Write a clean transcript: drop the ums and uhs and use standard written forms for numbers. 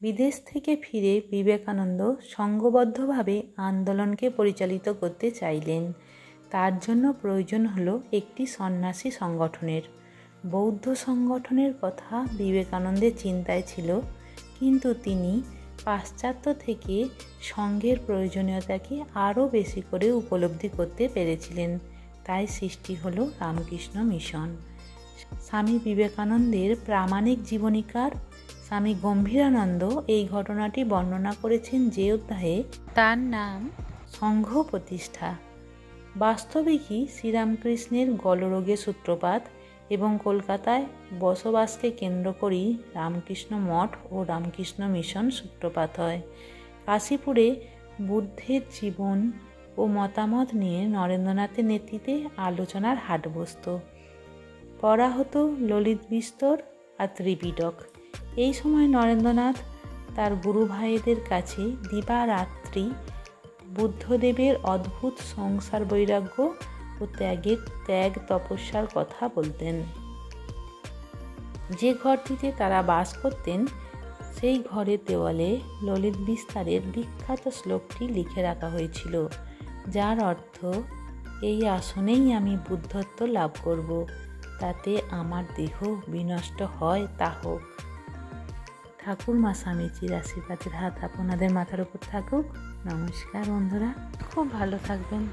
বিদেশ থেকে ফিরে বিবেকানন্দ সংঘবদ্ধভাবে আন্দোলনকে পরিচালিত করতে চাইলেন। তার জন্য প্রয়োজন হলো একটি সন্ন্যাসী সংগঠনের। বৌদ্ধ সংগঠনের কথা বিবেকানন্দের চিন্তায় ছিল, কিন্তু তিনি পাশ্চাত্য থেকে সংঘের প্রয়োজনীয়তাকে আরও বেশি করে উপলব্ধি করতে পেরেছিলেন। তাই সৃষ্টি হলো রামকৃষ্ণ মিশন। স্বামী বিবেকানন্দের প্রামাণিক জীবনীকার স্বামী গম্ভীরানন্দ এই ঘটনাটি বর্ণনা করেছেন যে অধ্যায়ে, তার নাম সংঘ প্রতিষ্ঠা। বাস্তবিকই শ্রীরামকৃষ্ণের গলরোগের সূত্রপাত এবং কলকাতায় বসবাসকে কেন্দ্র করেই রামকৃষ্ণ মঠ ও রামকৃষ্ণ মিশন সূত্রপাত হয়। কাশীপুরে বুদ্ধের জীবন ও মতামত নিয়ে নরেন্দ্রনাথের নেতৃত্বে আলোচনার হাট বসত। পড়া হতো ললিত বিস্তর আর ত্রিপিটক। এই সময় নরেন্দ্রনাথ তার গুরু ভাইদের কাছে দিবারাত্রি বুদ্ধদেবের অদ্ভুত সংসার বৈরাগ্য ও ত্যাগ তপস্যার কথা বলতেন। যে ঘরটিতে তারা বাস করতেন সেই ঘরের দেওয়ালে ললিত বিস্তারের বিখ্যাত শ্লোকটি লিখে রাখা হয়েছিল, যার অর্থ, এই আসনেই আমি বুদ্ধত্ব লাভ করব, তাতে আমার দেহ বিনষ্ট হয় তা হোক। ঠাকুরমা স্বামীজির আশীর্বাদের হাত আপনাদের মাথার উপর থাকুক। নমস্কার বন্ধুরা, খুব ভালো থাকবেন।